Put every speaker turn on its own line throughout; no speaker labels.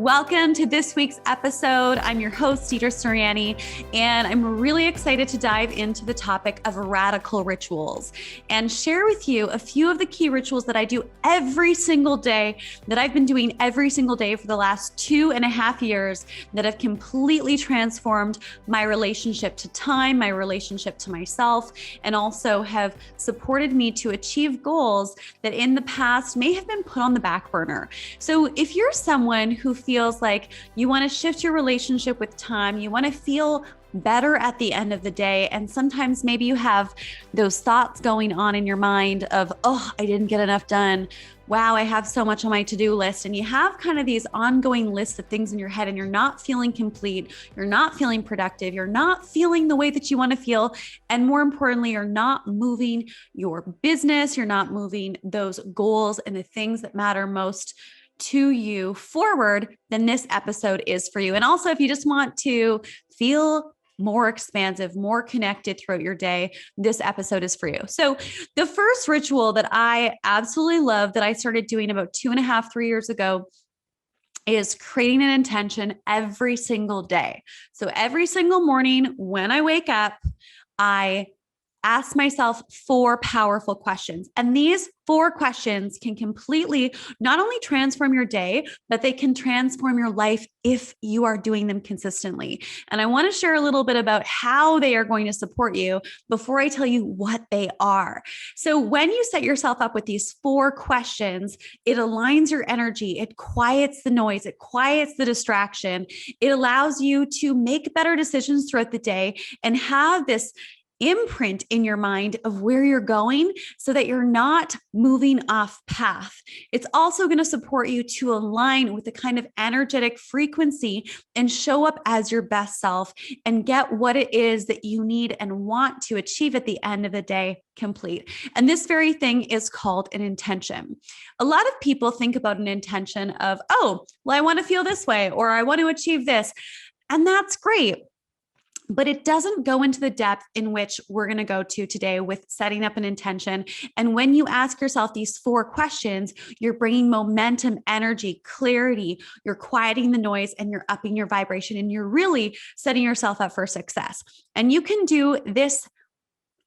Welcome to this week's episode. I'm your host, Deidre Sirianni, and I'm really excited to dive into the topic of radical rituals and share with you a few of the key rituals that I do every single day, that I've been doing every single day for the last 2.5 years, that have completely transformed my relationship to time, my relationship to myself, and also have supported me to achieve goals that in the past may have been put on the back burner. So if you're someone who feels like you want to shift your relationship with time, you want to feel better at the end of the day, and sometimes maybe you have those thoughts going on in your mind of, oh, I didn't get enough done. Wow, I have so much on my to-do list. And you have kind of these ongoing lists of things in your head and you're not feeling complete. You're not feeling productive. You're not feeling the way that you want to feel. And more importantly, you're not moving your business. You're not moving those goals and the things that matter most to you forward, then this episode is for you. And also, if you just want to feel more expansive, more connected throughout your day, this episode is for you. So the first ritual that I absolutely love that I started doing about 2.5, 3 years ago is creating an intention every single day. So every single morning when I wake up, I ask myself 4 powerful questions. And these 4 questions can completely not only transform your day, but they can transform your life if you are doing them consistently. And I want to share a little bit about how they are going to support you before I tell you what they are. So when you set yourself up with these 4 questions, it aligns your energy, it quiets the noise, it quiets the distraction, it allows you to make better decisions throughout the day and have this imprint in your mind of where you're going so that you're not moving off path. It's also going to support you to align with the kind of energetic frequency and show up as your best self and get what it is that you need and want to achieve at the end of the day complete. And this very thing is called an intention. A lot of people think about an intention of, oh, well, I want to feel this way, or I want to achieve this. And that's great. But it doesn't go into the depth in which we're going to go to today with setting up an intention. And when you ask yourself these 4 questions, you're bringing momentum, energy, clarity, you're quieting the noise, and you're upping your vibration, and you're really setting yourself up for success. And you can do this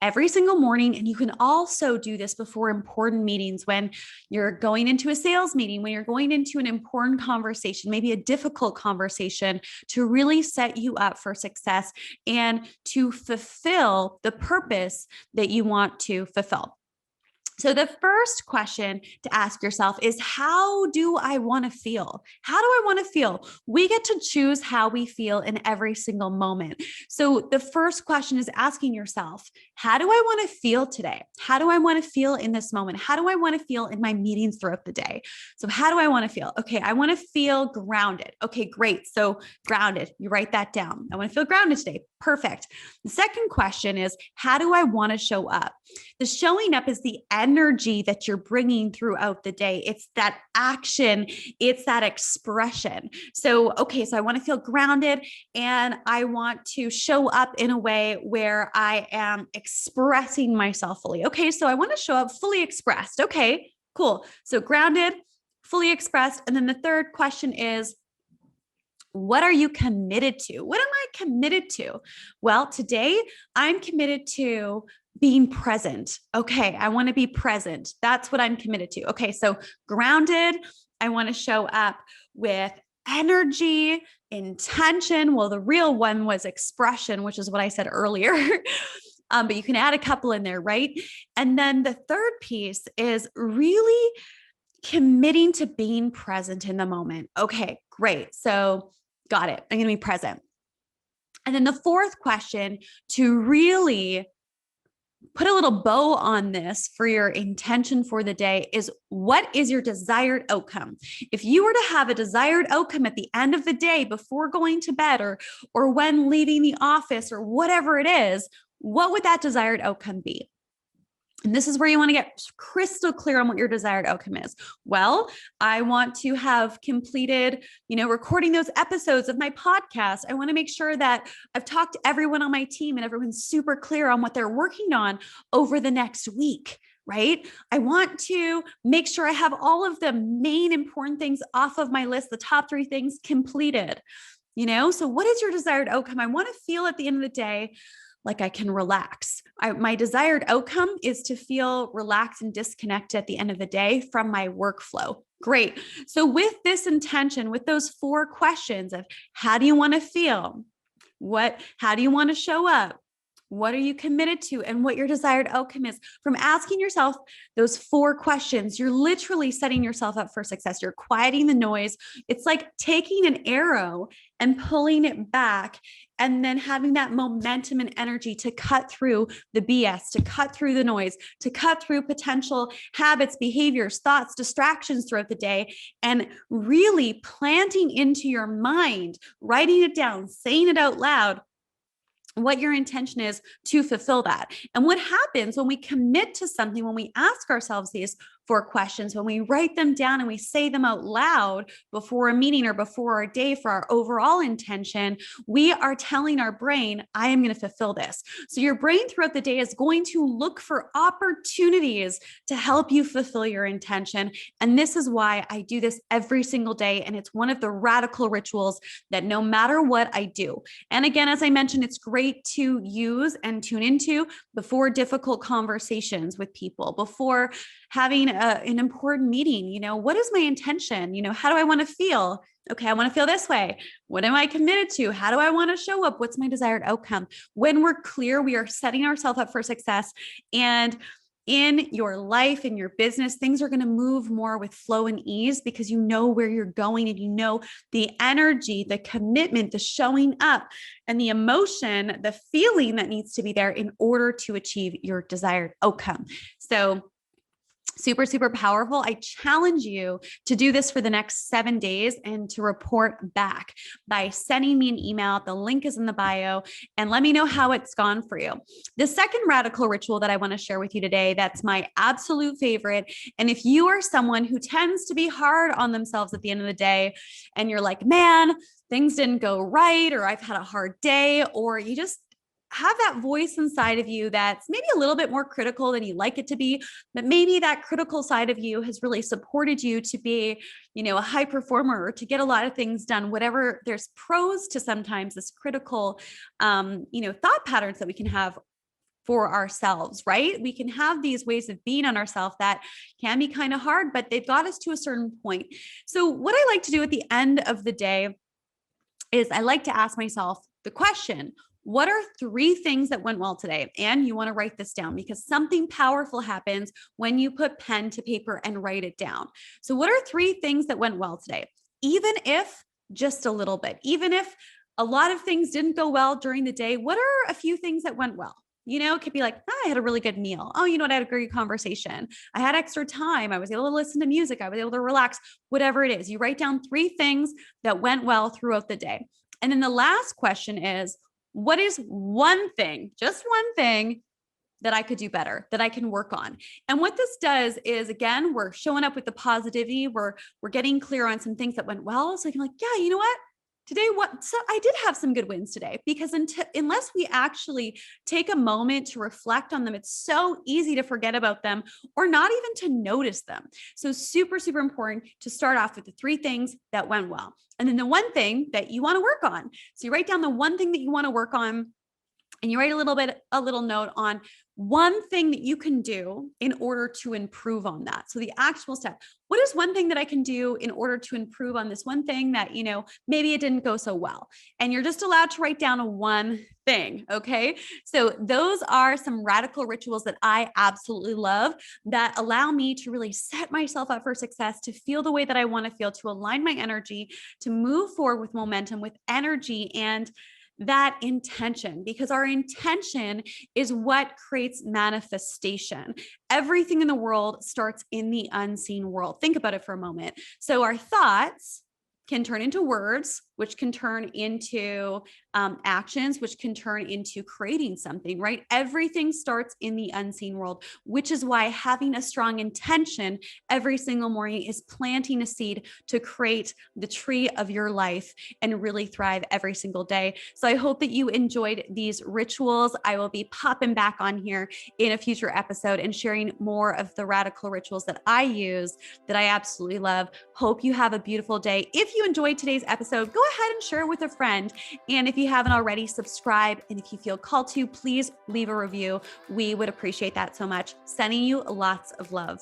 every single morning. And you can also do this before important meetings, when you're going into a sales meeting, when you're going into an important conversation, maybe a difficult conversation, to really set you up for success and to fulfill the purpose that you want to fulfill. So the first question to ask yourself is, how do I want to feel? How do I want to feel? We get to choose how we feel in every single moment. So the first question is asking yourself, how do I want to feel today? How do I want to feel in this moment? How do I want to feel in my meetings throughout the day? So how do I want to feel? Okay, I want to feel grounded. Okay, great. So grounded, you write that down. I want to feel grounded today. Perfect. The second question is, how do I want to show up? The showing up is the energy that you're bringing throughout the day. It's that action. It's that expression. So, okay, so I want to feel grounded and I want to show up in a way where I am expressing myself fully. Okay, so I want to show up fully expressed. Okay, cool. So grounded, fully expressed. And then the third question is, what are you committed to? What am I committed to? Well, today I'm committed to being present. Okay, I want to be present. That's what I'm committed to. Okay, so grounded, I want to show up with energy, intention. Well, the real one was expression, which is what I said earlier. But you can add a couple in there, right? And then the third piece is really committing to being present in the moment. Okay, great. So got it. I'm going to be present. And then the fourth question, to really put a little bow on this for your intention for the day, is, what is your desired outcome? If you were to have a desired outcome at the end of the day before going to bed, or when leaving the office, or whatever it is, what would that desired outcome be? And this is where you want to get crystal clear on what your desired outcome is. Well, I want to have completed, recording those episodes of my podcast. I want to make sure that I've talked to everyone on my team and everyone's super clear on what they're working on over the next week. right? I want to make sure I have all of the main important things off of my list, the top 3 things completed, So what is your desired outcome? I want to feel at the end of the day like I can relax. My desired outcome is to feel relaxed and disconnected at the end of the day from my workflow. Great. So with this intention, with those 4 questions of how do you want to feel? How do you want to show up? What are you committed to? And what your desired outcome is. From asking yourself those 4 questions, you're literally setting yourself up for success. You're quieting the noise. It's like taking an arrow and pulling it back, and then having that momentum and energy to cut through the BS, to cut through the noise, to cut through potential habits, behaviors, thoughts, distractions throughout the day, and really planting into your mind, writing it down, saying it out loud, what your intention is to fulfill that. And what happens when we commit to something, when we ask ourselves these 4 questions, when we write them down and we say them out loud before a meeting or before our day for our overall intention, we are telling our brain, I am going to fulfill this. So your brain throughout the day is going to look for opportunities to help you fulfill your intention. And this is why I do this every single day. And it's one of the radical rituals that no matter what I do. And again, as I mentioned, it's great to use and tune into before difficult conversations with people, before having an important meeting. What is my intention? How do I want to feel? Okay, I want to feel this way. What am I committed to? How do I want to show up? What's my desired outcome? When we're clear, we are setting ourselves up for success. And in your life, in your business, things are going to move more with flow and ease because you know where you're going and you know the energy, the commitment, the showing up, and the emotion, the feeling that needs to be there in order to achieve your desired outcome. So super, super powerful. I challenge you to do this for the next 7 days and to report back by sending me an email. The link is in the bio, and let me know how it's gone for you. The second radical ritual that I want to share with you today, that's my absolute favorite. And if you are someone who tends to be hard on themselves at the end of the day, and you're like, man, things didn't go right, or I've had a hard day, or you just have that voice inside of you that's maybe a little bit more critical than you like it to be, but maybe that critical side of you has really supported you to be, a high performer or to get a lot of things done, whatever. There's pros to sometimes this critical, thought patterns that we can have for ourselves, right? We can have these ways of being on ourselves that can be kind of hard, but they've got us to a certain point. So what I like to do at the end of the day is I like to ask myself the question, what are 3 things that went well today? And you want to write this down because something powerful happens when you put pen to paper and write it down. So what are 3 things that went well today? Even if just a little bit, even if a lot of things didn't go well during the day, what are a few things that went well? It could be like, I had a really good meal. Oh, I had a great conversation. I had extra time. I was able to listen to music. I was able to relax, whatever it is. You write down 3 things that went well throughout the day. And then the last question is, what is one thing, just one thing that I could do better, that I can work on? And what this does is, again, we're showing up with the positivity. We're getting clear on some things that went well. So I'm like, yeah, you know what? Today, so I did have some good wins today, because unless we actually take a moment to reflect on them, it's so easy to forget about them or not even to notice them. So super, super important to start off with the 3 things that went well. And then the one thing that you want to work on. So you write down the one thing that you want to work on, and you write a little note on one thing that you can do in order to improve on that. So the actual step, what is one thing that I can do in order to improve on this one thing that, maybe it didn't go so well? And you're just allowed to write down one thing. Okay. So those are some radical rituals that I absolutely love, that allow me to really set myself up for success, to feel the way that I want to feel, to align my energy, to move forward with momentum, with energy, and that intention, because our intention is what creates manifestation. Everything in the world starts in the unseen world. Think about it for a moment. So our thoughts can turn into words. which can turn into actions, which can turn into creating something, right? Everything starts in the unseen world, which is why having a strong intention every single morning is planting a seed to create the tree of your life and really thrive every single day. So I hope that you enjoyed these rituals. I will be popping back on here in a future episode and sharing more of the radical rituals that I use that I absolutely love. Hope you have a beautiful day. If you enjoyed today's episode, go ahead and share it with a friend. And if you haven't already, subscribe. And if you feel called to, please leave a review. We would appreciate that so much. Sending you lots of love.